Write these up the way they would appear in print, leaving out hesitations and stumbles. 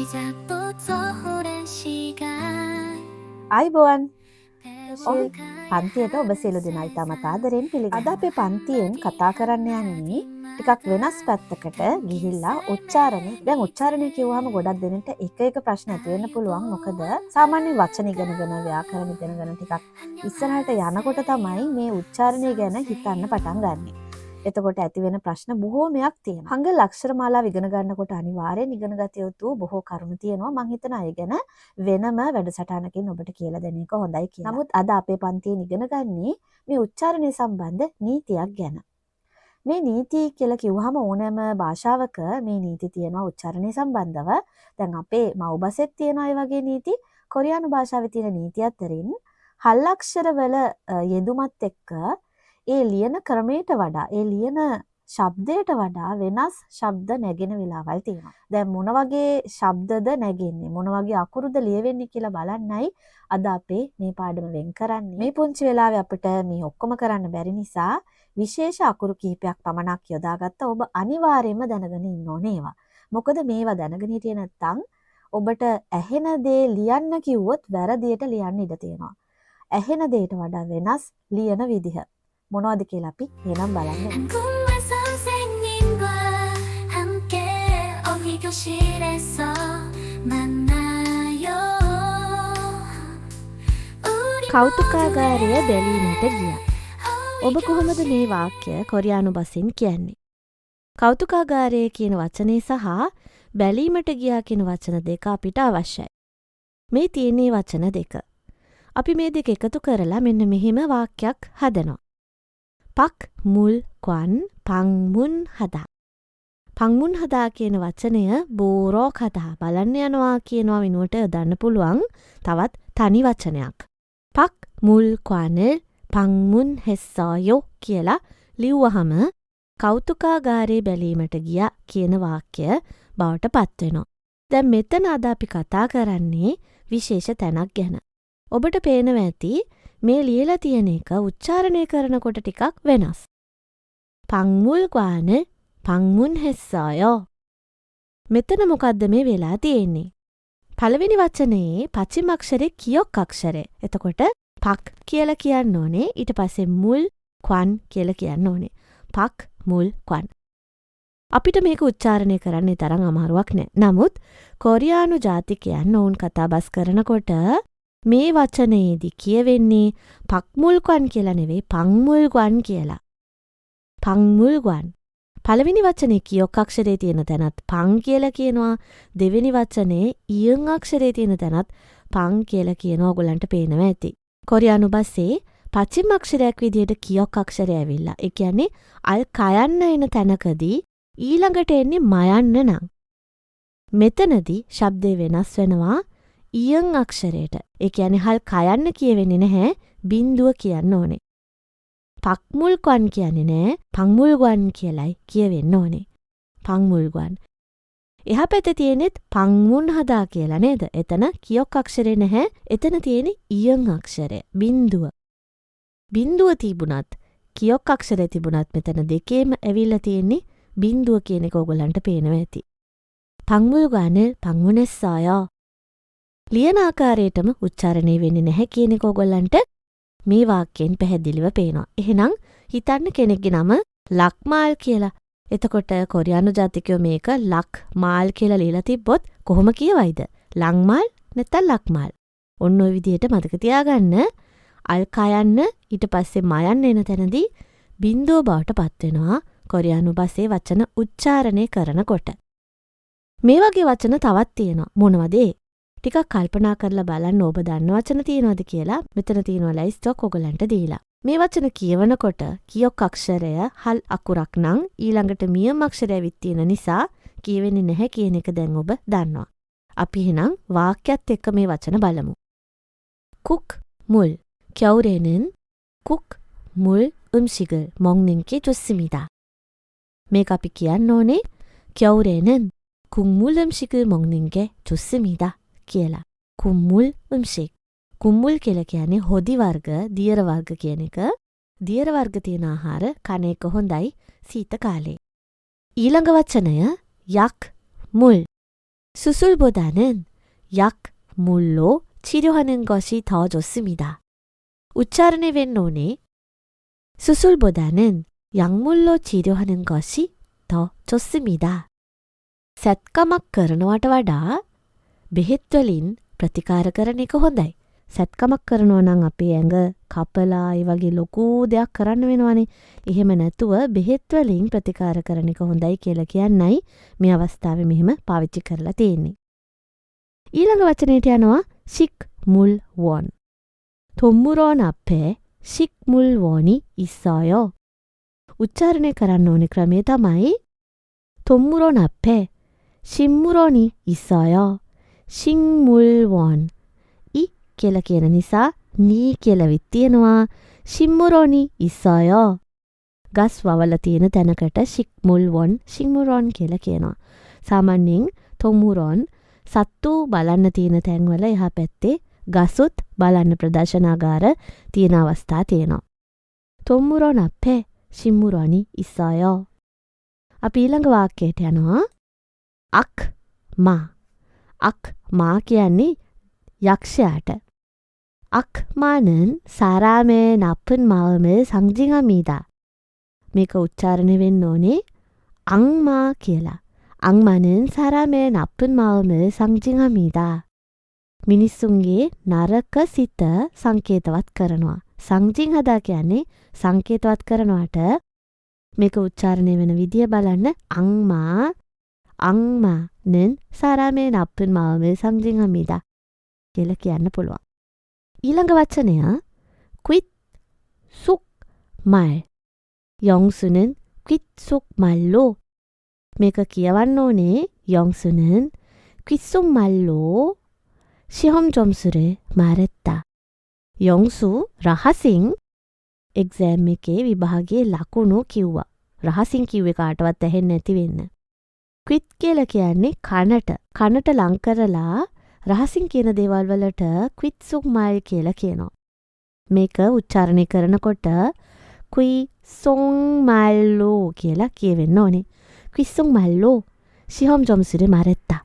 시작부터 오랜 시간 අයිබෝවන් ඔහි පන්තියට ඔබ සියලු දෙනා ඉතාමත් ආදරෙන් පිළිගන්නවා. අද අපේ පන්තියෙන් කතා කරන්න යන්නේ ටිකක් වෙනස් පැත්තකට ගිහිල්ලා උච්චාරණය. දැන් උච්චාරණය කියුවාම ගොඩක් දෙනෙක්ට එක එක ප්‍රශ්න ඇති වෙන්න පුළුවන්. මොකද සාමාන්‍ය වචන ඉගෙනගෙන ව්‍යාකරණ ඉගෙනගෙන ටිකක් ඉස්සරහට යනකොට තමයි මේ උච්චාරණය ගැන හිතන්න පටන් ගන්නෙ. එතකොට ඇති වෙන ප්‍රශ්න බොහෝමයක් තියෙනවා. හංගල් අක්ෂර මාලාව ඉගෙන ගන්නකොට අනිවාර්යෙන් ඉගෙන ගත යුතු බොහෝ කරුණු තියෙනවා. මම හිතනවා ඒ ගැන වෙනම වැඩසටහනකින් ඔබට කියලා දෙන එක හොඳයි කියලා. නමුත් අද අපේ පන්තියෙන් ඉගෙන ගන්නේ මේ උච්චාරණය සම්බන්ධ නීතියක් ගැන. මේ නීති කියලා කිව්වහම ඕනෑම භාෂාවක මේ නීති තියෙනවා උච්චාරණය සම්බන්ධව. දැන් අපේ මව්බසෙත් තියෙනවා ඒ වගේ නීති. කොරියානු භාෂාවේ තියෙන නීති අතරින් හල් අක්ෂර වල යෙදුමත් එක්ක ඒ ලියන ක්‍රමයට වඩා ඒ ලියන ශබ්දයට වඩා වෙනස් ශබ්ද නැගෙන වෙලාවල් තියෙනවා. දැන් මොන වගේ ශබ්දද නැගෙන්නේ මොන වගේ අකුරුද ලියවෙන්නේ කියලා බලන්නයි අද අපේ මේ පාඩම වෙන් කරන්නේ. මේ පුංචි වෙලාවේ අපිට මේ ඔක්කොම කරන්න බැරි නිසා විශේෂ අකුරු කිහිපයක් පමණක් යොදාගත්ත ඔබ අනිවාර්යයෙන්ම දැනගෙන ඉන්න ඕනේ ඒවා. මොකද මේවා දැනගෙන හිටියේ නැත්නම් ඔබට ඇහෙන දේ ලියන්න කිව්වොත් වැරදියට ලියන්න ඉඩ තියෙනවා. ඇහෙන දේට වඩා වෙනස් ලියන විදිහ මොනවද කියලා අපි එහෙනම් බලන්න. 한국말 선생님과 함께 어휘 교실에서 만나요. කෞතුකාගාරය බැලීමට ගියා. ඔබ කොහොමද මේ වාක්‍ය කොරියානු බසින් කියන්නේ? කෞතුකාගාරය කියන වචනේ සහ බැලීමට ගියා කියන වචන දෙක අපිට අවශ්‍යයි. මේ තියෙන්නේ වචන දෙක. අපි මේ දෙක එකතු කරලා මෙන්න මෙහෙම වාක්‍යයක් හදනවා. පක් මුල් ක්වන් පංමුන් හදා. පංමුන් හදා කියන වචනය බෝරෝ කතා බලන්න යනවා කියනවා වෙනුවට යොදන්න පුළුවන් තවත් තනි වචනයක්. පක් මුල් ක්වන්ල් පංමුන් හෙස්සායෝ කියලා ලිව්වහම කෞතුකාගාරේ බැලීමට ගියා කියන වාක්‍ය බවට පත් වෙනවා. දැන් මෙතන අද අපි කතා කරන්නේ විශේෂ තැනක් ගැන. ඔබට පේනවා ඇති මේ ලියලා තියෙන එක උච්චාරණය කරනකොට ටිකක් වෙනස්. පංමුල් ක්වාන පංමුන් හෙස්සායෝ. මෙතන මොකද්ද මේ වෙලා තියෙන්නේ? පළවෙනි වචනේ පච්චිම අක්ෂරේ කියොක් අක්ෂරය. එතකොට පක් කියලා කියන්න ඕනේ. ඊට පස්සේ මුල් ක්වන් කියලා කියන්න ඕනේ. පක් මුල් ක්වන්. අපිට මේක උච්චාරණය කරන්න තරම් අමාරුවක් නෑ. නමුත් කොරියානු ජාතිකයන් ඔවුන් කතාබස් කරනකොට මේ වචනයේදී කියවෙන්නේ පක්මුල්ගුවන් කියලා නෙවෙයි පංමුල්ගුවන් කියලා. පංමුල්ගුවන්. පළවෙනි වචනේ කියොක් අක්ෂරයේ තියෙන තැනත් පං කියලා කියනවා. දෙවෙනි වචනේ ඉයං අක්ෂරයේ තියෙන තැනත් පං කියලා කියනවා. ඔයගලන්ට පේනවා ඇති. කොරියානු භාෂේ පච්චිම අක්ෂරයක් විදිහට කියොක් අක්ෂරය ඇවිල්ලා. ඒ කියන්නේ අල් කයන්න එන තැනකදී ඊළඟට එන්නේ මයන්න නම්. මෙතනදී ශබ්දේ වෙනස් වෙනවා. ඉයං අක්ෂරයට. ඒ කියන්නේ හල් කයන්න කියවෙන්නේ නැහැ. බිඳුව කියන්න ඕනේ. පක්මුල්ගුවන් කියන්නේ නැහැ. පංමුල්ගුවන් කියලයි කියවෙන්න ඕනේ. පංමුල්ගුවන්. එහා පැත්තේ තියෙනෙත් පංමුන් හදා කියලා නේද? එතන කියොක් අක්ෂරේ නැහැ. එතන තියෙන්නේ ඉයං අක්ෂරය. බිඳුව. බිඳුව තිබුණත් කියොක් අක්ෂරේ තිබුණත් මෙතන දෙකේම ඇවිල්ලා තියෙන්නේ බිඳුව කියන එක ඔයගලන්ට පේනවා ඇති. පංමුල්ගුවන් පංමුනෙස්සායෝ. ලියන ආකාරයටම උච්චාරණය වෙන්නේ නැහැ කියන එක ඔයගොල්ලන්ට මේ වාක්‍යයෙන් පැහැදිලිව පේනවා. එහෙනම් හිතන්න කෙනෙක්ගේ නම ලක්මාල් කියලා. එතකොට කොරියානු ජාතිකයෝ මේක ලක්මාල් කියලා ලියලා තිබ්බොත් කොහොම කියවයිද? ලංමාල් නැත්නම් ලක්මාල්. ඔන්න ඔය විදිහට මතක තියාගන්න. අල් කයන්න ඊට පස්සේ මයන්න එන තැනදී බිඳුව බවට පත් වෙනවා කොරියානු භාෂේ වචන උච්චාරණය කරනකොට. මේ වගේ වචන තවත් තියෙනවා. මොනවද ඒ? ටිකක් කල්පනා කරලා බලන්න ඔබ දන්න වචන තියෙනවද කියලා මෙතන තියෙනවා ලයිස්ට්ක් ඔයගලන්ට දීලා. මේ වචන කියවනකොට කියොක් අක්ෂරය හල් අකුරක් නම් ඊළඟට මියම් අක්ෂරය ඇවිත් තියෙන නිසා කියවෙන්නේ නැහැ කියන එක දැන් ඔබ දන්නවා. අපි එහෙනම් වාක්‍යයත් එක්ක මේ වචන බලමු. 쿡 මුල් 겨울에는 쿡 물 음식을 먹는 게 좋습니다. මේක අපි කියන්න ඕනේ 겨울에는 국물 음식을 먹는 게 좋습니다. කියලා. කුම්මුල් 음식. කුම්මුල් කියලා කියන්නේ හොදි වර්ග, දියර වර්ග කියන එක. දියර වර්ග තියෙන ආහාර කන එක හොඳයි සීත කාලේ. ඊළඟ වචනය යක් මුල්. 수술보다는 약물로 치료하는 것이 더 좋습니다. 우차르네 웬노네 수술보다는 약물로 치료하는 것이 더 좋습니다. සැත්කමක් කරනවට වඩා බෙහෙත් වලින් ප්‍රතිකාර කරන එක හොඳයි. සැත්කමක් කරනවා නම් අපේ ඇඟ කපලා ඒ වගේ ලොකු දෙයක් කරන්න වෙනවනේ. එහෙම නැතුව බෙහෙත් වලින් ප්‍රතිකාර කරන එක හොඳයි කියලා කියන්නයි මේ අවස්ථාවේ මෙහෙම පාවිච්චි කරලා තියෙන්නේ. ඊළඟ වචනයට යනවා 식물 원. 동물원 앞에 식물원이 있어요. 우차르네 කරන්න ඕනේ ක්‍රමය තමයි 동물원 앞에 식물원이 있어요. 식물원 이 කියලා කියන නිසා නී කියලා විත් තියෙනවා. 식물원이 있어요. ගස් වවලා තියෙන තැනකට 식물원 කියලා කියනවා. සාමාන්‍යයෙන් 동물원 සත්තු බලන්න තියෙන තැන්වල එහා පැත්තේ ගසුත් බලන්න ප්‍රදර්ශනාගාර තියෙන අවස්ථා තියෙනවා. 동물원 앞에 식물원이 있어요. අපි ඊළඟ වාක්‍යයට යනවා. 악마. 악마 කියන්නේ 약시아ට. 악마는 사람의 나쁜 마음을 상징합니다. මේක උච්චාරණය වෙන්න ඕනේ 악마 කියලා. 악마는 사람의 나쁜 마음을 상징합니다. මිනිස්සුන්ගේ නරක සිත සංකේතවත් කරනවා. 상징하다 කියන්නේ සංකේතවත් කරනවට මේක උච්චාරණය වෙන විදිය බලන්න. 악마는 사람의 나쁜 마음을 상징합니다. කියලා කියන්න පුළුවන්. ඊළඟ වචනය quit 속말. 영수는 quit 속말로 මේක කියවන්න ඕනේ. 영수는 quit 속말로 시험 점수를 말했다. 영수 රහසින් එක්සෑම් එකේ විභාගයේ ලකුණු කිව්වා. රහසින් කිව්වේ කාටවත් ඇහෙන්නේ නැති වෙන්න. quit කියලා කියන්නේ කනට ලං කරලා රහසින් කියන දේවල් වලට quit 속말 කියලා කියනවා. මේක උච්චාරණය කරනකොට quit 속말로 කියලා කියවෙන්න ඕනේ. quit 속말로 시험 점수를 말했다.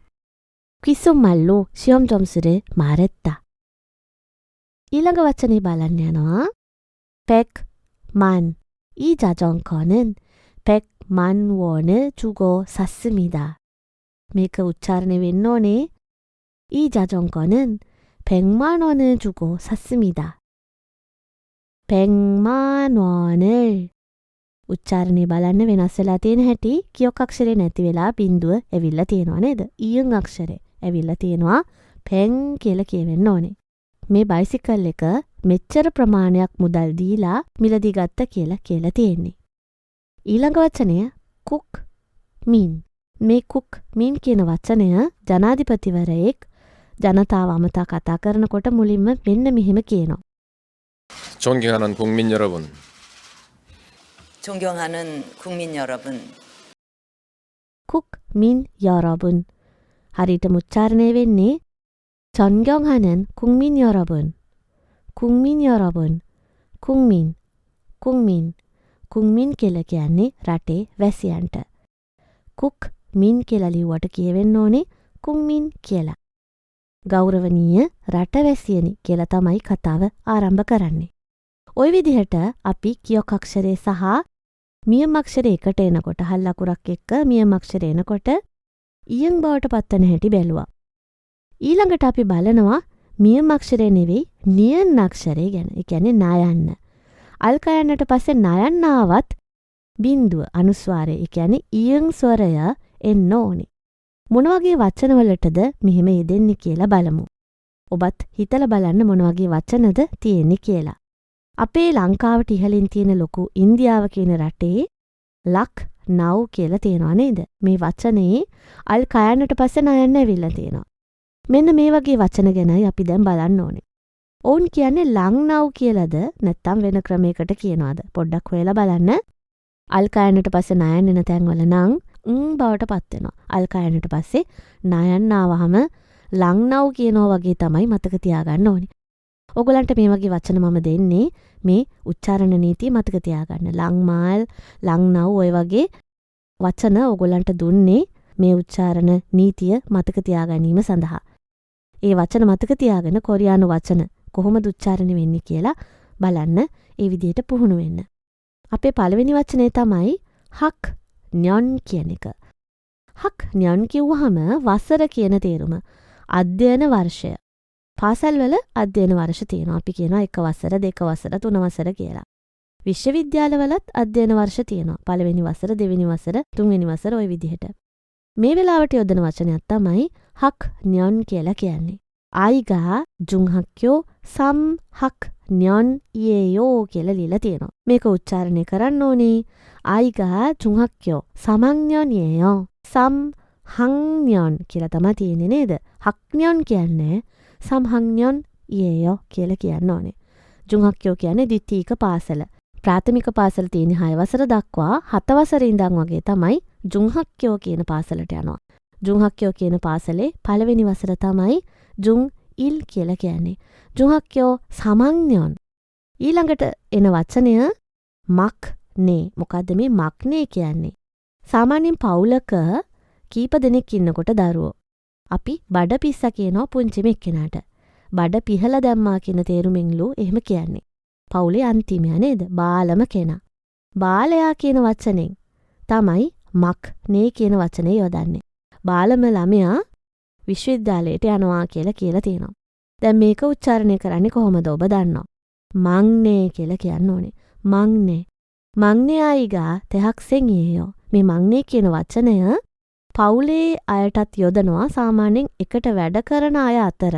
quit 속말로 시험 점수를 말했다. ඊළඟ වචනේ බලන්න යනවා. 100만. 이 자전거는 100만 원을 주고 샀습니다. මේක 우차르네 වෙන්න ඕනේ. 이 자전거는 100만 원을 주고 샀습니다. 100만 원을 උච්චාරණය බලන්න වෙනස් වෙලා තියෙන හැටි කියොක් අක්ෂරේ නැති වෙලා බිඳුව ඇවිල්ලා තියෙනවා නේද? ඊයන් අක්ෂරේ ඇවිල්ලා තියෙනවා. පෙන් කියලා කියවෙන්න ඕනේ. මේ බයිසිකල් එක මෙච්චර ප්‍රමාණයක් මුදල් දීලා මිලදී ගත්ත කියලා තියෙන්නේ. ඊළඟ වචනය කුක් මින්. මේ කුක් මින් කියන වචනය ජනාධිපතිවරයෙක් ජනතාව අමතා කතා කරනකොට මුලින්ම මෙන්න මෙහෙම කියනවා. 존경하는 국민 여러분. 존경하는 국민 여러분. 국민 여러분. හරියට උච්චාරණය වෙන්නේ 존경하는 국민 여러분. 국민 여러분. 국민. 국민 කියලා කියන්නේ රටේ වැසියන්ට. 국민 කියලා ලිව්වට කියවෙන්න ඕනේ 국민 කියලා. ගෞරවනීය රටවැසියනි කියලා තමයි කතාව ආරම්භ කරන්නේ. ওই විදිහට අපි කියොක් අක්ෂරය සහ මියම් අක්ෂරය එකට එනකොට හල් අකුරක් එක්ක මියම් අක්ෂරය එනකොට ඊයන් බවට පත්වන හැටි බැලුවා. ඊළඟට අපි බලනවා මියම් අක්ෂරය නෙවෙයි නියන් අක්ෂරය ගැන. ඒ කියන්නේ නායන්න. අල් කයන්නට පස්සේ නායන්න ආවත් බිඳුව අනුස්වාරය. ඒ කියන්නේ ඊයන් ස්වරය එන්න ඕනේ. මොන වගේ වචනවලටද මෙහෙම යෙදෙන්නේ කියලා බලමු. ඔබත් හිතලා බලන්න මොන වගේ වචනද තියෙන්නේ කියලා. අපේ ලංකාවට ඉහළින් තියෙන ලොකු ඉන්දියාව කියන රටේ ලක් නව් කියලා තියෙනවා නේද? මේ වචනේ අල් කයන්නට පස්සේ නයන්න ඇවිල්ලා තියෙනවා. මෙන්න මේ වගේ වචන ගැනයි අපි දැන් බලන්න ඕනේ. ඔවුන් කියන්නේ ලං නව් කියලාද නැත්නම් වෙන ක්‍රමයකට කියනවාද? පොඩ්ඩක් හොයලා බලන්න. අල් කයන්නට පස්සේ නයන්න එන තැන්වල නම් බවට පත් වෙනවා. අල් කයන්නට පස්සේ නයන්න ආවහම ලං නව් කියනවා වගේ තමයි මතක තියාගන්න ඕනේ. ඔයගලන්ට මේ වගේ වචන මම දෙන්නේ මේ උච්චාරණ නීතිය මතක තියාගන්න. ලං මාල්, ලං නව් ඔය වගේ වචන ඔයගලන්ට දුන්නේ මේ උච්චාරණ නීතිය මතක තියාගැනීම සඳහා. ඒ වචන මතක තියාගෙන කොරියානු වචන කොහොමද උච්චාරණය වෙන්නේ කියලා බලන්න ඒ විදිහට පුහුණු වෙන්න. අපේ පළවෙනි වචනේ තමයි හක් න්‍යොන් කියන එක. හක් න්‍යොන් කිව්වහම වසර කියන තේරුම. අධ්‍යයන වර්ෂය. පාසල්වල අධ්‍යයන වර්ෂ තියෙනවා. අපි කියනවා 1 වසර, 2 වසර, 3 වසර කියලා. විශ්වවිද්‍යාලවලත් අධ්‍යයන වර්ෂ තියෙනවා. පළවෙනි වසර, දෙවෙනි වසර, තුන්වෙනි වසර ওই විදිහට. මේ වෙලාවට යොදන වචනයක් තමයි හක් න්‍යොන් කියලා කියන්නේ. ආයිගා ජුන්හක්යෝ සම් හක් න්‍යොන් ඊයෝ කියලා ලියලා තියෙනවා. මේක උච්චාරණය කරන්න ඕනේ. ආයිගා ජුන්හක්යෝ සමං න්‍යොන් සම් හං න්‍යොන් කියලා තමයි තියෙන්නේ නේද? හක් න්‍යොන් කියන්නේ සම්හං න්‍යොන් ඊයෝ කියලා කියන්න ඕනේ. ජුන්හක්යෝ කියන්නේ ද්විතීක පාසල. ප්‍රාථමික පාසල තියෙන 6 වසර දක්වා 7 වසරේ ඉඳන් වගේ තමයි ජුන්හක්යෝ කියන පාසලට යනවා. ජුන්හක්යෝ කියන පාසලේ පළවෙනි වසර තමයි ජුන් ඉල් කියලා කියන්නේ. ජුන්හක්යෝ සමං ඊළඟට එන වචනය මක් නේ. මොකද්ද මේ මක් නේ කියන්නේ? සාමාන්‍යයෙන් පවුලක කීප දෙනෙක් ඉන්නකොට දරුවෝ අපි බඩ පිස්සා කියනවා පුංචිම එක්කෙනාට. බඩ පිහලා දැම්මා කියන තේරුමින්ලු එහෙම කියන්නේ. පවුලේ අන්තිමයා නේද? බාලම කෙනා. බාලයා කියන වචනෙන් තමයි මක් නේ කියන වචනේ යොදන්නේ. බාලම ළමයා විශ්වවිද්‍යාලයට යනවා කියලා තියෙනවා. දැන් මේක උච්චාරණය කරන්නේ කොහොමද ඔබ දන්නවා? මංනේ කියලා කියන්න ඕනේ. මංනේ. මංනේ ආයිගා තෙහක්සෙන් ඊයෝ. මේ මංනේ කියන වචනය පවුලේ අයටත් යොදනවා සාමාන්‍යයෙන් එකට වැඩ කරන අය අතර.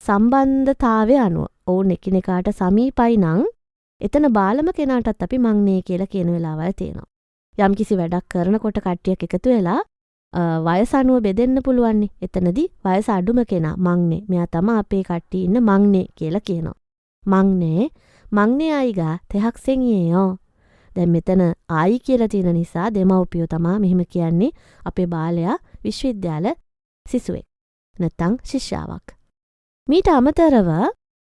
සම්බන්ධතාවය අනුව ඔවුන් එකිනෙකාට සමීපයි නම් එතන බාලම කෙනාටත් අපි මංනේ කියලා කියන වෙලාවල් තියෙනවා. යම්කිසි වැඩක් කරනකොට කට්ටියක් එකතු වෙලා වයස අනුව බෙදෙන්න පුළුවන් නේ. එතනදී වයස අඩුම කෙනා මංනේ. මෙයා තමයි අපේ කට්ටිය ඉන්න මංනේ කියලා කියනවා. මංනේ ආයිගා තෙහක්සෙන් ඊයෝ. දැන් මෙතන ආයි කියලා තියෙන නිසා දෙමව්පියෝ තමයි මෙහෙම කියන්නේ අපේ බාලයා විශ්වවිද්‍යාල සිසුවෙක්. නැත්නම් ශිෂ්‍යාවක්. මීට අමතරව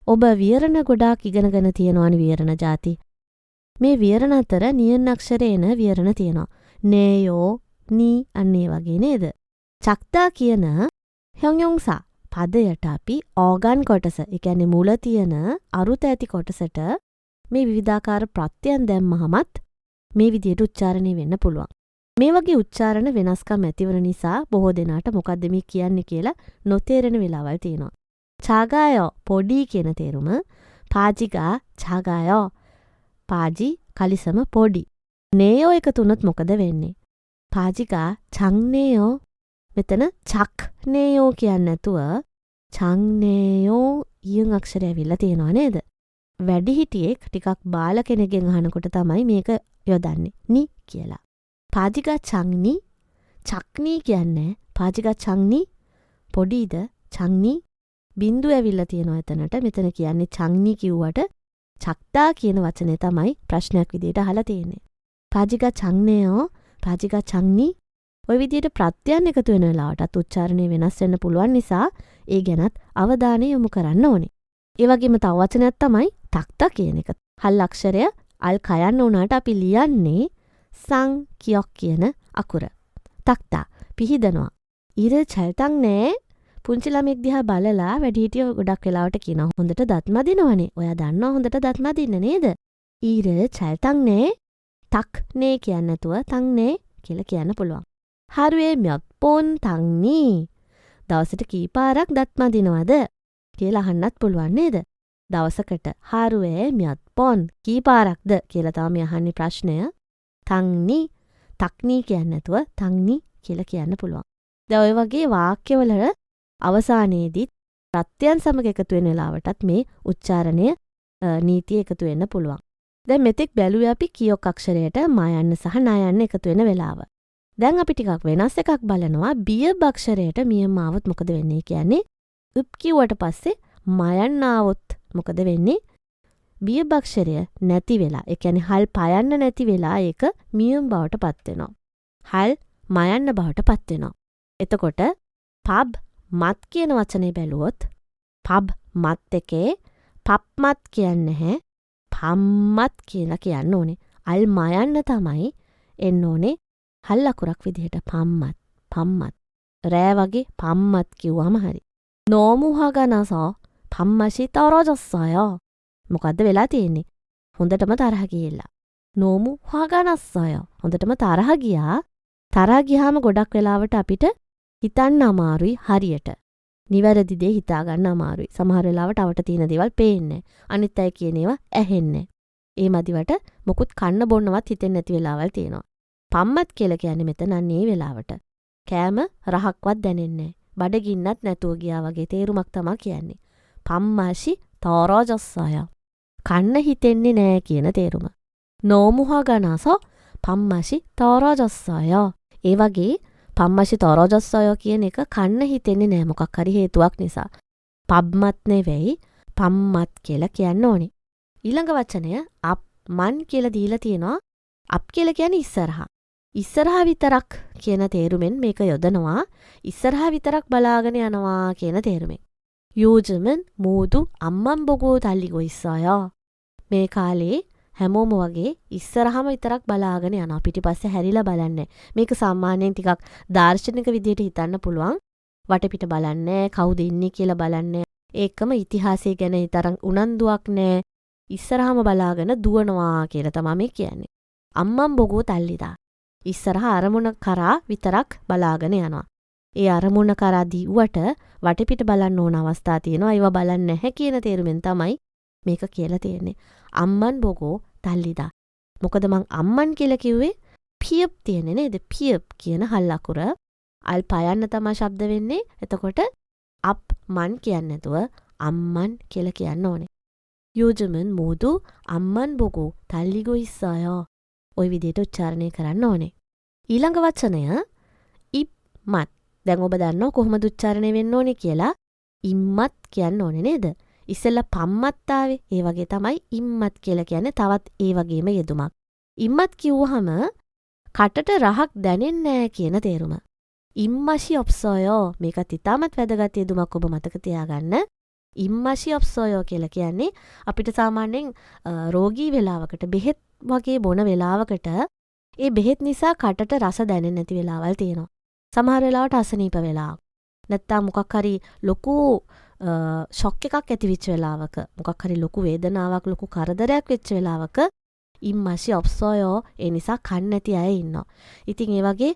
ඔබ විවරණ ගොඩාක් ඉගෙනගෙන තියෙනවානේ විවරණ ಜಾති. මේ විවරණ අතර නියන අක්ෂරේන විවරණ තියෙනවා. නේයෝ නී අන්නේ වගේ නේද? චක්තා කියන හ්‍යොන්යොන්සා පදයට අපි ඕගන් කොටස, ඒ කියන්නේ මුල තියෙන අරුත ඇති කොටසට මේ විවිධාකාර ප්‍රත්‍යයන් දැම්මහමත් මේ විදිහට උච්චාරණය වෙන්න පුළුවන්. මේ වගේ උච්චාරණ වෙනස්කම් ඇතිවන නිසා බොහෝ දෙනාට මොකද්ද මේ කියන්නේ කියලා නොතේරෙන වෙලාවල් තියෙනවා. චාගායෝ පොඩි කියන තේරුම, පාජිගා චාගායෝ පාජි කලිසම පොඩි. නේයෝ එක තුනත් මොකද වෙන්නේ? පාජිගා චංනේයෝ. මෙතන චක් නේයෝ කියන්නේ නැතුව චංනේයෝ ඊයන් අක්ෂරය ඇවිල්ලා තියෙනවා නේද? වැඩිහිටියෙක් ටිකක් බාල කෙනෙක්ගෙන් අහනකොට තමයි මේක යොදන්නේ නි කියලා. පාජිගා චංනි චක්නි කියන්නේ පාජිගා චංනි පොඩිද චංනි බින්දු ඇවිල්ලා තියෙනවා එතනට. මෙතන කියන්නේ චංනි කිව්වට චක්තා කියන වචනේ තමයි ප්‍රශ්නයක් විදිහට අහලා තියෙන්නේ. පාජිගා චංනේයෝ පාජිගා චංනි ඔය විදිහට ප්‍රත්‍යයන් එකතු වෙන වෙලාවටත් උච්චාරණය වෙනස් වෙන්න පුළුවන් නිසා ඒ ගැනත් අවධානය යොමු කරන්න ඕනේ. ඒ වගේම තව වචනයක් තමයි තක්තා කියන එක. හල් අක්ෂරය අල් කයන්න උනාට අපි ලියන්නේ සං කියක් කියන අකුර. තක්තා පිහිදනවා. ඉර චල්තන් නෑ. පුංචි ළමෙක් දිහා බලලා වැඩිහිටියෝ ගොඩක් වෙලාවට කියනවා හොඳට දත් මදිනවනේ. ඔයා දන්නවා හොඳට දත් මදින්න නේද? ඊර චල්තන් නෑ. තක් නේ කියන්නේ නැතුව තන් නේ කියලා කියන්න පුළුවන්. හරුවේ 몇 번 තන්නි. දවසට කීපාරක් දත් මදිනවද කියලා අහන්නත් පුළුවන් නේද? දවසකට හරුවේ 몇 번 කීපාරක්ද කියලා තමයි අහන්නේ ප්‍රශ්නය. තන්නි තක්නි කියන්නේ නැතුව තන්නි කියලා කියන්න පුළුවන්. දැන් ඔය වගේ වාක්‍යවල අවසානයේදී ප්‍රත්‍යයන් සමග එකතු වෙන වෙලාවටත් මේ උච්චාරණය නීතිය එකතු වෙන්න පුළුවන්. දැන් මෙතෙක් බැලුවේ අපි කියොක් අක්ෂරයට මයන්න සහ නයන්න එකතු වෙන වෙලාව. දැන් අපි ටිකක් වෙනස් එකක් බලනවා බියබ් අක්ෂරයට මියම් ආවොත් මොකද වෙන්නේ කියන්නේ. උප් කිව්වට පස්සේ මයන්න ආවොත් මොකද වෙන්නේ? බියබ් අක්ෂරය නැති වෙලා, ඒ කියන්නේ හල් පයන්න නැති වෙලා ඒක මියම් බවට පත් වෙනවා. හල් මයන්න බවට පත් වෙනවා. එතකොට පබ් මත් කියන වචනේ බැලුවොත් පබ් මත් එකේ පප් මත් කියන්නේ නැහැ. පම්මත් කියලා කියන්න ඕනේ. අල් මයන්න තමයි එන්න ඕනේ හල් අකුරක් විදිහට පම්මත් පම්මත්. රෑ වගේ පම්මත් කිව්වම හරි. 너무 화가 나서 밥맛이 떨어졌어요. මොකද්ද වෙලා තියෙන්නේ? හොඳටම තරහ ගිහිල්ලා. 너무 화가 났어요. හොඳටම තරහ ගියා. තරහ ගියාම ගොඩක් වෙලාවට අපිට හිතන්න අමාරුයි හරියට. නිවැරදි දේ හිතා ගන්න අමාරුයි. සමහර වෙලාවට අවට තියෙන දේවල් පේන්නේ. අනිත් අය කියන ඒවා ඇහෙන්නේ. ඒ මදිවට මොකුත් කන්න බොන්නවත් හිතෙන්නේ නැති වෙලාවල් තියෙනවා. පම්මත් කියලා කියන්නේ මෙතන අන්නේ වෙලාවට. කෑම රහක්වත් දැනෙන්නේ නැහැ. බඩගින්නත් නැතුව ගියා වගේ තේරුමක් තමයි කියන්නේ. පම්මාෂි තොරොජස්සය. කන්න හිතෙන්නේ නැහැ කියන තේරුම. 너무 화가 나서 밥맛이 떨어졌어요. ඒ වගේ පම්මාෂි තොරොජස්සය කියන එක කන්න හිතෙන්නේ නැහැ මොකක් හරි හේතුවක් නිසා. පබ්මත් නෙවෙයි පම්මත් කියලා කියන්න ඕනේ. ඊළඟ වචනය අප් මන් කියලා දීලා තියෙනවා. අප් කියලා කියන්නේ ඉස්සරහා. ඉස්සරහා විතරක් කියන තේරුමෙන් මේක යොදනවා. ඉස්සරහා විතරක් බලාගෙන යනවා කියන තේරුමෙන්. 요즘은 모두 앞만 보고 달리고 있어요. මේ කාලේ හැමෝම වගේ ඉස්සරහම විතරක් බලාගෙන යනවා. පිටිපස්සේ හැරිලා බලන්නේ. මේක සාමාන්‍යයෙන් ටිකක් දාර්ශනික විදියට හිතන්න පුළුවන්. වටපිට බලන්නේ, කවුද ඉන්නේ කියලා බලන්නේ. ඒකම ඉතිහාසය ගැන තරම් උනන්දුවක් නැහැ. ඉස්සරහම බලාගෙන දුවනවා කියලා තමයි මේ කියන්නේ. අම්මන් බොගෝ තල්ලිදා. ඉස්සරහා අරමුණ කරා විතරක් බලාගෙන යනවා. ඒ අරමුණ කරා දිව්වට වටපිට බලන්න ඕන අවස්ථා තියෙනවා. ඒවා බලන්නේ නැහැ කියන තේරුමෙන් තමයි මේක කියලා තියෙන්නේ. අම්මන් බොගෝ තල්ලිදා. මොකද මං අම්මන් කියලා කිව්වේ පියප් තියෙන්නේ නේද? පියප් කියන හල් අකුර අල් පයන්න තමයි ශබ්ද වෙන්නේ. එතකොට අප් මන් කියන්නේ නැතුව අම්මන් කියලා කියන්න ඕනේ. 요즘은 모두 앞만 보고 달리고 있어요. ওই විදිහට උච්චාරණය කරන්න ඕනේ. ඊළඟ වචනය ඉම්මත්. දැන් ඔබ දන්නවා කොහොමද උච්චාරණය වෙන්න ඕනේ කියලා. ඉම්මත් කියන්න ඕනේ නේද? ඉස්සෙල්ලා පම්මත් ආවේ. ඒ වගේ තමයි ඉම්මත් කියලා කියන්නේ තවත් ඒ වගේම යෙදුමක්. ඉම්මත් කිව්වහම කටට රහක් දැනෙන්නේ නැහැ කියන තේරුම. ඉම්මෂි ඔප්සොයෝ මේකත් ඉතාමත් වැදගත් යෙදුමක් ඔබ මතක තියාගන්න. ඉම්මෂි ඔප්සොයෝ කියලා කියන්නේ අපිට සාමාන්‍යයෙන් රෝගී වෙලාවකට බෙහෙත් වගේ බොන වෙලාවකට ඒ බෙහෙත් නිසා කටට රස දැනෙන්නේ නැති වෙලාවල් තියෙනවා. සමහර වෙලාවට අසනීප වෙලාවක්. නැත්තම් මොකක් හරි ලොකු ෂොක් එකක් ඇතිවෙච්ච වෙලාවක මොකක් හරි ලොකු වේදනාවක් ලොකු කරදරයක් වෙච්ච වෙලාවක ඉම්මෂි ඔප්සොයෝ ඒ නිසා කන්නේ නැති අය ඉන්නවා. ඉතින් ඒ වගේ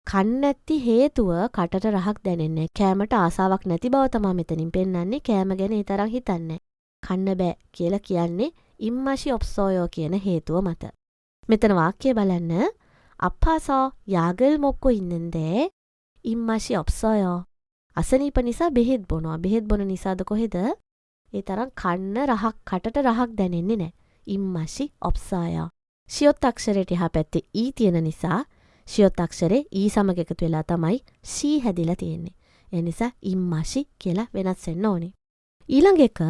කන්නේ නැති හේතුව කටට රහක් දැනෙන්නේ කෑමට ආසාවක් නැති බව තමයි මෙතනින් පෙන්වන්නේ. කෑම ගැන ඒ තරම් හිතන්නේ කන්න බෑ කියලා කියන්නේ ඉම්මෂි ඔප්සොයෝ කියන හේතුව මත. මෙතන වාක්‍යය බලන්න. අප්පාසෝ යාගල් මොක්කෝ ඉන්නන්දේ ඉම්මෂි ඔප්සොයෝ. අසනීප නිසා බෙහෙත් බොනවා. බෙහෙත් බොන නිසාද කොහෙද? ඒ තරම් කන්න රහක් කටට රහක් දැනෙන්නේ නැහැ. ඉම්මෂි ඔප්සොයෝ. ෂියොත් අක්ෂරයට එහා පැත්තේ ඊ තියෙන නිසා ෂියොත් අක්ෂරේ ඊ සමග එකතු වෙලා තමයි ෂී හැදිලා තියෙන්නේ. ඒ නිසා ඉම්මෂි කියලා වෙනස් වෙන්න ඕනේ. ඊළඟ එක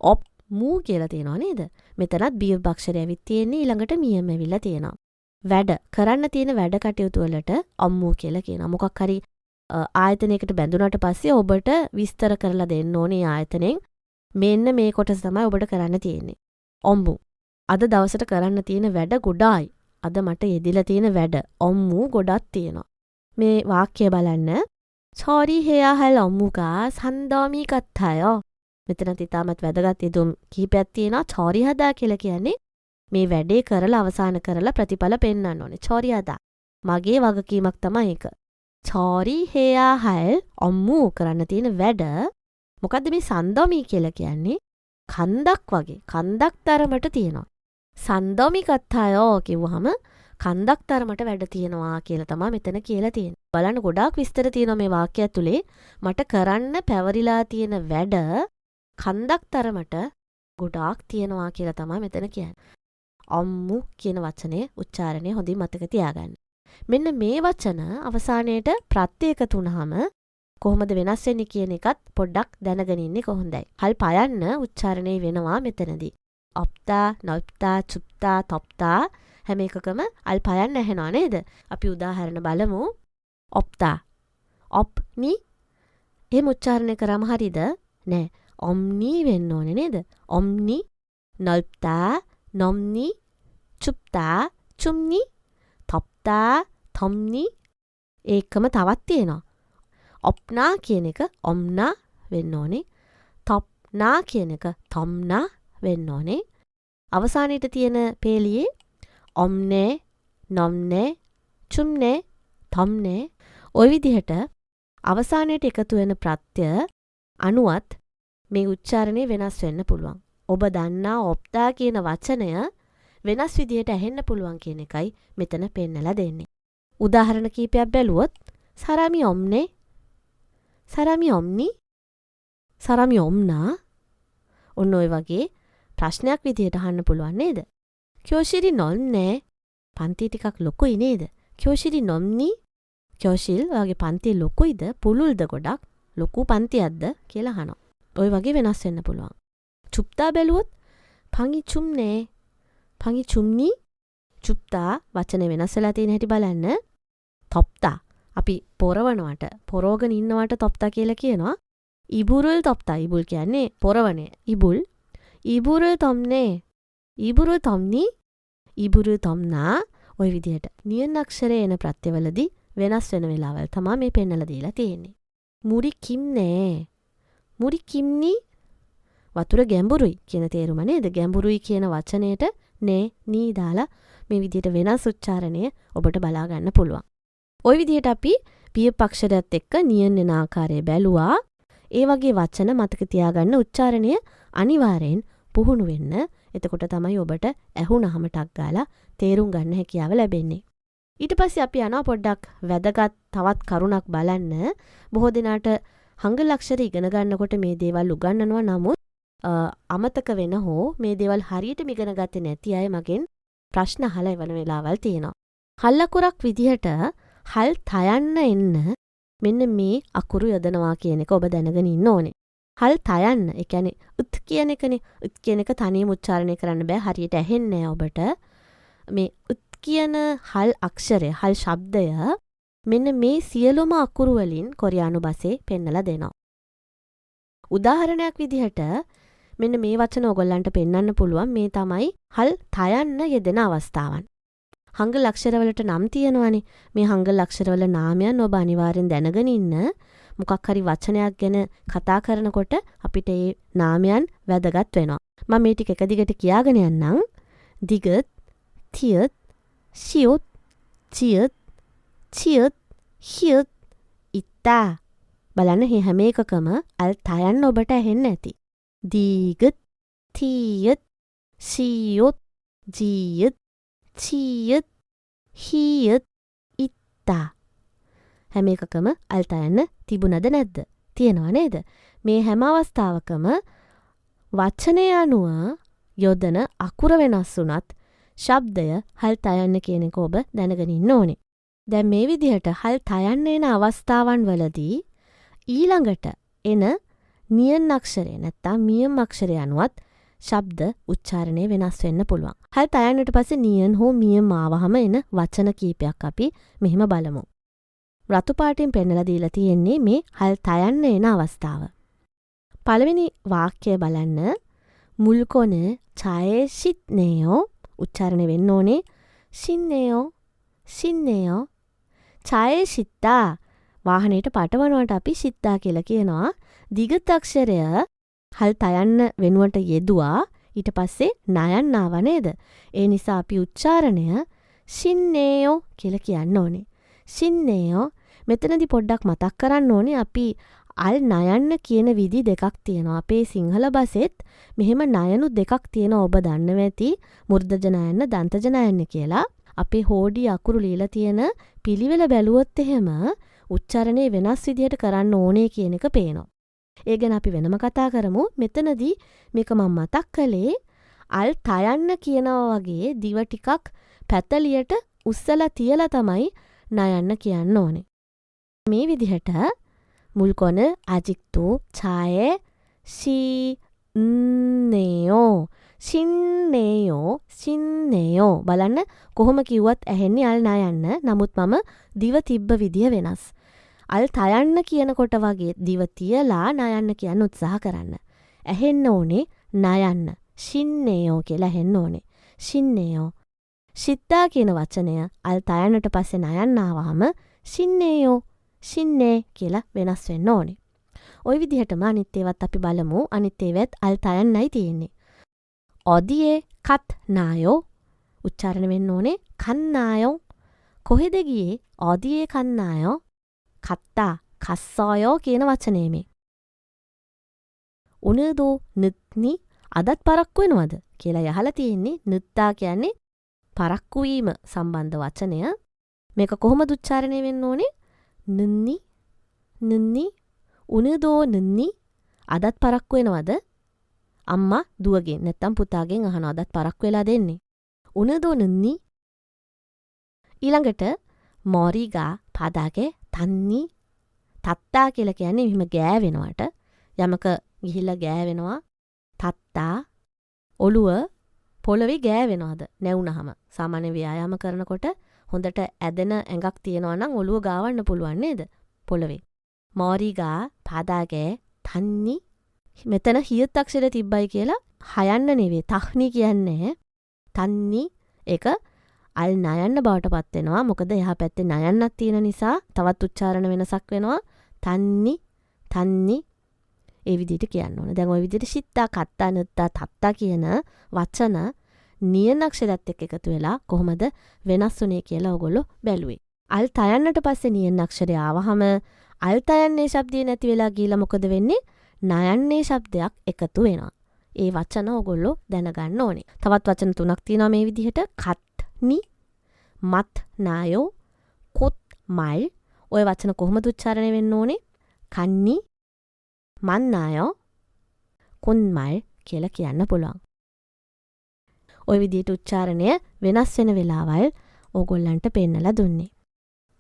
ඔප් මූ කියලා තියෙනවා නේද? මෙතනත් බීව් අක්ෂරය ඇවිත් තියෙන්නේ ඊළඟට මියම් ඇවිල්ලා තියෙනවා. වැඩ කරන්න තියෙන වැඩ කටයුතු වලට අම්මූ කියලා කියනවා. මොකක් හරි ආයතනයකට බැඳුනට පස්සේ ඔබට විස්තර කරලා දෙන්න ඕනේ ආයතනෙන් මෙන්න මේ කොටස තමයි ඔබට කරන්න තියෙන්නේ. ඔම්මු. අද දවසට කරන්න තියෙන වැඩ ගොඩායි. අද මට යෙදිලා තියෙන වැඩ ඔම්මු ගොඩක් තියෙනවා. මේ වාක්‍යය බලන්න. 처리해야 할 업무가 산더미 같아요. මෙතනත් ඉතාමත් වැදගත් යෙදුම් කිහිපයක් තියෙනවා. 처리하다 කියලා කියන්නේ මේ වැඩේ කරලා අවසන් කරලා ප්‍රතිඵල පෙන්වන්න ඕනේ. 처리하다. මගේ වගකීමක් තමයි ඒක. 처리해야 할 업무 කරන්න තියෙන වැඩ මොකද්ද මේ 산더미 කියලා කියන්නේ? කන්දක් වගේ. කන්දක් තරමට තියෙනවා. 산더미 같아요 කිව්වහම කන්දක් තරමට වැඩ තියෙනවා කියලා තමයි මෙතන කියලා තියෙන්නේ. බලන්න ගොඩාක් විස්තර තියෙනවා මේ වාක්‍යය ඇතුලේ. මට කරන්න පැවරිලා තියෙන වැඩ කන්දක් තරමට ගොඩාක් තියෙනවා කියලා තමයි මෙතන කියන්නේ. අම්මු කියන වචනේ උච්චාරණය හොඳින් මතක තියාගන්න. මෙන්න මේ වචන අවසානයේට ප්‍රත්‍ය එකතු වුනහම කොහොමද වෙනස් වෙන්නේ කියන එකත් පොඩ්ඩක් දැනගෙන ඉන්නේ කොහොඳයි. හල් පයන්න උච්චාරණය වෙනවා මෙතනදී. අප්තා, නොප්තා, චුප්තා, තොප්තා හැම එකකම අල් පයන්න ඇහෙනවා නේද? අපි උදාහරණ බලමු. ඔප්තා. ඔප්නි. එහෙම උච්චාරණය කරාම හරියද? නෑ. ඔම්නි වෙන්න ඕනේ නේද? ඔම්නි, නොප්තා, නොම්නි, චුප්තා, චුම්නි, තොප්තා, තොම්නි, ඒකම තවත් තියෙනවා. ඔප්නා කියන එක ඔම්නා වෙන්න ඕනේ. තොප්නා කියන එක තොම්නා වෙන්න ඕනේ. අවසානයේට තියෙන පේලියේ ඔම්නේ, නොම්නේ, චුම්නේ, තොම්නේ ওই විදිහට අවසානයේට එකතු වෙන ප්‍රත්‍ය අනුවත් මේ උච්චාරණය වෙනස් වෙන්න පුළුවන්. ඔබ දන්නා ඔප්තා කියන වචනය වෙනස් විදිහට ඇහෙන්න පුළුවන් කියන එකයි මෙතන පෙන්නලා දෙන්නේ. උදාහරණ කීපයක් බැලුවොත් සරාමි ඔම්නේ, සරාමි ඔම්නි, සරාමි ඔම්නා ඔන්න ඔය වගේ ප්‍රශ්නයක් විදිහට අහන්න පුළුවන් නේද? 교실이 넓네. පන්ති ටිකක් ලොකුයි නේද? 교실이 넓니? 교실 වගේ පන්ති ලොකුයිද? පුළුල්ද ගොඩක්? ලොකු පන්තියක්ද කියලා අහනවා. ඔය වගේ වෙනස් වෙන්න පුළුවන්. 춥다 බැලුවොත් 방이 춥네. 방이 춥니? 춥다 වචනේ වෙනස් වෙලා තියෙන හැටි බලන්න. 덥다 අපි පොරවනවට පොරෝගෙන ඉන්නවට 덥다 කියලා කියනවා. 이불을 덥다. 이불 කියන්නේ පොරවනේ. 이불. 이불을 덮네. 이불을 덮니? 이불을 덮나? ඔය විදිහට නියන අක්ෂරය එන ප්‍රත්‍යවලදී වෙනස් වෙන වෙලාවල් තමයි මේ පෙන්නලා දීලා තියෙන්නේ. මුරි කිම්නේ. මුරි කිම්නි? වතුර ගැඹුරුයි කියන තේරුම නේද? ගැඹුරුයි කියන වචනයට නේ නී දාලා මේ විදිහට වෙනස් උච්චාරණය ඔබට බලා ගන්න පුළුවන්. ওই විදිහට අපි පියප් අක්ෂරයත් එක්ක නියන වෙන ආකාරය බැලුවා. ඒ වගේ වචන මතක තියාගන්න උච්චාරණය අනිවාර්යෙන් පුහුණු වෙන්න. එතකොට තමයි ඔබට ඇහුණහම ටක් ගාලා තේරුම් ගන්න හැකියාව ලැබෙන්නේ. ඊට පස්සේ අපි යනවා පොඩ්ඩක් වැදගත් තවත් කරුණක් බලන්න. බොහෝ දිනාට හංගල අක්ෂර ඉගෙන ගන්නකොට මේ දේවල් උගන්වනවා. නමුත් අමතක වෙන හෝ මේ දේවල් හරියට ඉගෙන ගත්තේ නැති අය මගෙන් ප්‍රශ්න අහලා එවන වෙලාවල් තියෙනවා. හල්ලකුරක් විදිහට හල් තයන්න එන්න මෙන්න මේ අකුරු යොදනවා කියන එක ඔබ දැනගෙන ඉන්න ඕනේ. හල් තයන්න, ඒ කියන්නේ උත් කියන එකනේ. උත් කියන එක තනියම උච්චාරණය කරන්න බෑ. හරියට ඇහෙන්නේ නැහැ ඔබට. මේ උත් කියන හල් අක්ෂරය, හල් ශබ්දය මෙන්න මේ සියලුම අකුරු වලින් කොරියානු භාෂේ පෙන්නලා දෙනවා. උදාහරණයක් විදිහට මෙන්න මේ වචන ඔයගොල්ලන්ට පෙන්වන්න පුළුවන්. මේ තමයි හල් තයන්න යෙදෙන අවස්ථාවන්. හංගල අක්ෂරවලට නම් තියෙනවානේ. මේ හංගල අක්ෂරවල නාමයන් ඔබ අනිවාර්යෙන් දැනගෙන ඉන්න. මොකක් හරි වචනයක් ගැන කතා කරනකොට අපිට ඒ නාමයන් වැදගත් වෙනවා. මම මේ ටික එක දිගට කියාගෙන යන්නම්. දිගත්, තියත්, සියොත්, චියත්, චියත්, හියත්, ඉත්තා. බලන්න මේ හැම එකකම අල් තයන්න ඔබට ඇහෙන්නේ නැති. දිගත්, තියත්, සියොත්, ජියත්, චියත්, හියත්, ඉත්තා. හැම එකකම අල් තයන්න තිබුණද නැද්ද? තියෙනවා නේද? මේ හැම අවස්ථාවකම වචනය අනුව යොදන අකුර වෙනස් වුණත් ශබ්දය හල් තයන්න කියන එක ඔබ දැනගෙන ඉන්න ඕනේ. දැන් මේ විදිහට හල් තයන්න එන අවස්ථාවන් වලදී ඊළඟට එන නියන අක්ෂරය නැත්තම් මියම් අක්ෂරය අනුවත් ශබ්ද උච්චාරණය වෙනස් වෙන්න පුළුවන්. හල් තයන්නට පස්සේ නියන් හෝ මියම් ආවහම එන වචන කීපයක් අපි මෙහෙම බලමු. රතු පාටින් පෙන්නලා දීලා තියෙන්නේ මේ හල් තයන්න එන අවස්ථාව. පළවෙනි වාක්‍යය බලන්න. මුල්කොන ඡායේ ෂිට්නේයෝ උච්චාරණය වෙන්න ඕනේ. ෂින්නේයෝ ෂින්නේයෝ. ඡායේ ෂිට්ටා වාහනේට පටවනවට අපි ෂිට්ටා කියලා කියනවා. දිගත අක්ෂරය හල් තයන්න වෙනුවට යෙදුවා. ඊට පස්සේ නයන්න ආව නේද? ඒ නිසා අපි උච්චාරණය ෂින්නේයෝ කියලා කියන්න ඕනේ. ෂින්නේයෝ. මෙතනදී පොඩ්ඩක් මතක් කරන්න ඕනේ අපි අල් නයන්න කියන විදි දෙකක් තියෙනවා. අපේ සිංහල භාෂෙත් මෙහෙම නයනු දෙකක් තියෙනවා. ඔබ දන්නව ඇති මුර්ධජ නයන්න, දන්තජ නයන්න කියලා. අපේ හෝඩි අකුරු লীලා තියෙන පිළිවෙල බැලුවොත් එහෙම උච්චාරණය වෙනස් විදිහට කරන්න ඕනේ කියන එක පේනවා. ඒ ගැන අපි වෙනම කතා කරමු. මෙතනදී මේක මම මතක් කළේ අල් තයන්න කියනවා වගේ දිව ටිකක් පැතලියට උස්සලා තියලා තමයි නයන්න කියන්න ඕනේ. මේ විදිහට මුල්කොන 아직도 차에 씻네요. 씻네요. 씻네요. බලන්න කොහොම කිව්වත් ඇහෙන්නේ අල් නයන්න. නමුත් මම දිව තිබ්බ විදිය වෙනස්. අල් තයන්න කියනකොට වගේ දිව තියලා නයන්න කියන්න උත්සාහ කරන්න. ඇහෙන්න ඕනේ නයන්න. ෂින්නේයෝ කියලා ඇහෙන්න ඕනේ. ෂින්නේයෝ. ෂිත්තා කියන වචනය අල් තයන්නට පස්සේ නයන්න ආවම ශින්නේයෝ ශින්නේ කියලා වෙනස් වෙන්න ඕනේ. ওই විදිහටම අනිත් ඒවත් අපි බලමු. අනිත් ඒවත් අල් තයන්නයි තියෙන්නේ. ඔදියේ කත් නායෝ උච්චාරණ වෙන්න ඕනේ කන්නායෝ. කොහෙද ගියේ? ඔදියේ කන්නායෝ කත්තා කස්සායෝ කියන වචනේ මේ. උනදෝ නිත්නි අදත් පරක්කු වෙනවද කියලා යහලා තියෙන්නේ. නිත්තා කියන්නේ පරක්කු වීම සම්බන්ධ වචනය. මේක කොහොමද උච්චාරණය වෙන්න ඕනේ? නින්නි නින්නි උනදෝ නින්නි අදත් පරක්කු වෙනවද? අම්මා දුවගෙන් නැත්තම් පුතාගෙන් අහන අදත් පරක්කු වෙලා දෙන්නේ. උනදෝ නින්නි. ඊළඟට මොරිගා පාදාගේ තන්නි තත්තා කියලා කියන්නේ මෙහිම ගෑවෙනවට යමක ගිහිල්ලා ගෑවෙනවා. තත්තා ඔළුව පොළවේ ගෑවෙනවද නැවුනහම. සාමාන්‍ය ව්‍යායාම කරනකොට හොඳට ඇදෙන ඇඟක් තියෙනවා නම් ඔළුව ගාවන්න පුළුවන් නේද පොළවේ. මොරිගා පාදාගේ තන්නි මෙතන හියත් අක්ෂරය තිබ්බයි කියලා හයන්න නෙවෙයි තහ්නි කියන්නේ. තන්නි ඒක අල් නයන්න බවට පත් වෙනවා. මොකද එහා පැත්තේ නයන්නක් තියෙන නිසා තවත් උච්චාරණ වෙනසක් වෙනවා. තන්නි තන්නි ඒ විදිහට කියන්න ඕනේ. දැන් ওই විදිහට ශිත්තා කත්තා නත්තා තත්තා කියන වචන නියන අක්ෂරයත් එක්ක එකතු වෙලා කොහොමද වෙනස් වුනේ කියලා ඔයගොල්ලෝ බැලුවේ. අල් තයන්නට පස්සේ නියන අක්ෂරය ආවහම අල් තයන්නේ ශබ්දය නැති වෙලා ගිහලා මොකද වෙන්නේ? නයන්නේ ශබ්දයක් එකතු වෙනවා. ඒ වචන ඔයගොල්ලෝ දැනගන්න ඕනේ. තවත් වචන තුනක් තියෙනවා මේ විදිහට. කත්නි මත් නායෝ කොත් මල්. ඔය වචන කොහොමද උච්චාරණය වෙන්න ඕනේ? කන්නි මන්නායෝ කොන්මල් කියලා කියන්න පුළුවන්. ඔය විදිහට උච්චාරණය වෙනස් වෙන වෙලාවල් ඕගොල්ලන්ට පෙන්නලා දුන්නේ.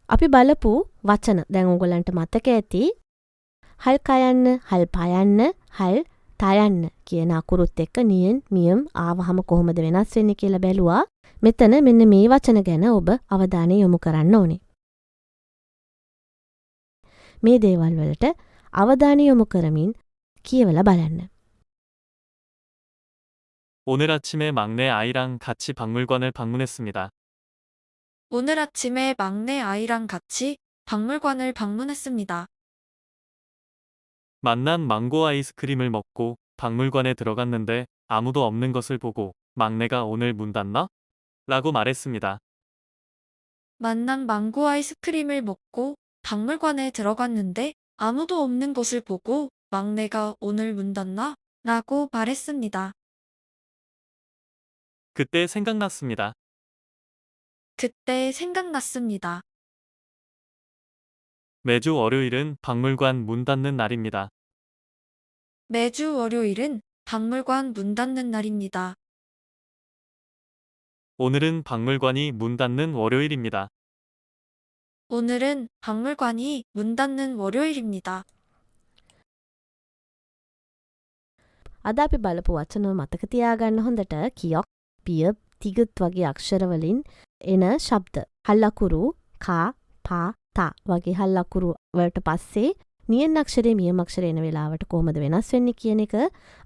අපි බලපු වචන දැන් ඕගොල්ලන්ට මතක ඇති. හල් කයන්න, හල් පයන්න, හල් තයන්න කියන අකුරුත් එක්ක නියන් මියම් ආවහම කොහොමද වෙනස් වෙන්නේ කියලා බැලුවා. මෙතන මෙන්න මේ වචන ගැන ඔබ අවධානය යොමු කරන්න ඕනේ. මේ දේවල් වලට අවධානය යොමු කරමින් කියවලා බලන්න. 오늘 아침에 막내 아이랑 같이 박물관을 방문했습니다. 오늘 아침에 막내 아이랑 같이 박물관을 방문했습니다. 만난 망고 아이스크림을 먹고 박물관에 들어갔는데 아무도 없는 것을 보고 막내가 오늘 문 닫나? 라고 말했습니다. 만난 망고 아이스크림을 먹고 박물관에 들어갔는데 아무도 없는 것을 보고 막내가 오늘 문 닫나? 라고 말했습니다. 그때 생각났습니다. 그때 생각났습니다. 매주 월요일은 박물관 문 닫는 날입니다. 매주 월요일은 박물관 문 닫는 날입니다. 오늘은 박물관이 문 닫는 월요일입니다. 오늘은 박물관이 문 닫는 월요일입니다. අද අපි බලපු වචන මතක තියාගන්න හොඳට කියක් පිය තිගත් වගේ අක්ෂර වලින් එන ශබ්ද. හල්ලකුරු කා පා තා වගේ හල්ලකුරු වලට පස්සේ නියන අක්ෂරේ මියම් අක්ෂරේ එන වෙලාවට කොහොමද වෙනස් වෙන්නේ කියන එක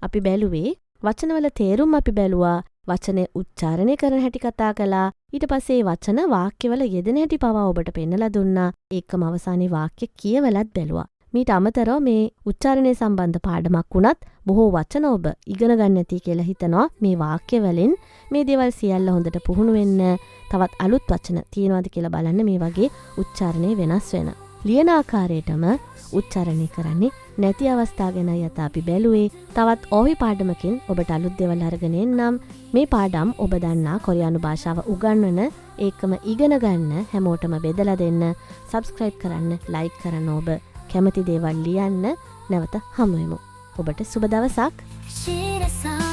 අපි බැලුවේ. වචනවල තේරුම් අපි බැලුවා. වචනේ උච්චාරණය කරන හැටි කතා කළා. ඊට පස්සේ වචන වාක්‍යවල යෙදෙන හැටි පවා ඔබට පෙන්නලා දුන්නා. ඒකම අවසානයේ වාක්‍ය කියවලත් බැලුවා. මීට අමතරව මේ උච්චාරණය සම්බන්ධ පාඩමක් වුණත් බොහෝ වචන ඔබ ඉගෙන ගන්න ඇති කියලා හිතනවා. මේ වාක්‍ය වලින් මේ දේවල් සියල්ල හොඳට පුහුණු වෙන්න තවත් අලුත් වචන තියෙනවද කියලා බලන්න. මේ වගේ උච්චාරණය වෙනස් වෙන. ලියන ආකාරයටම උච්චාරණය කරන්නේ නැති අවස්ථා ගැන යත අපි බැලුවේ. තවත් ඕවි පාඩමකින් ඔබට අලුත් දේවල් අරගෙන එන්නම්. මේ පාඩම් ඔබ දන්නා කොරියානු භාෂාව උගන්වන ඒකම ඉගෙන ගන්න හැමෝටම බෙදලා දෙන්න. සබ්ස්ක්‍රයිබ් කරන්න, ලයික් කරන්න. ඔබ කැමති දේවල් ලියන්න. නැවත හමු වෙමු. ඔබට සුබ දවසක්. 실에서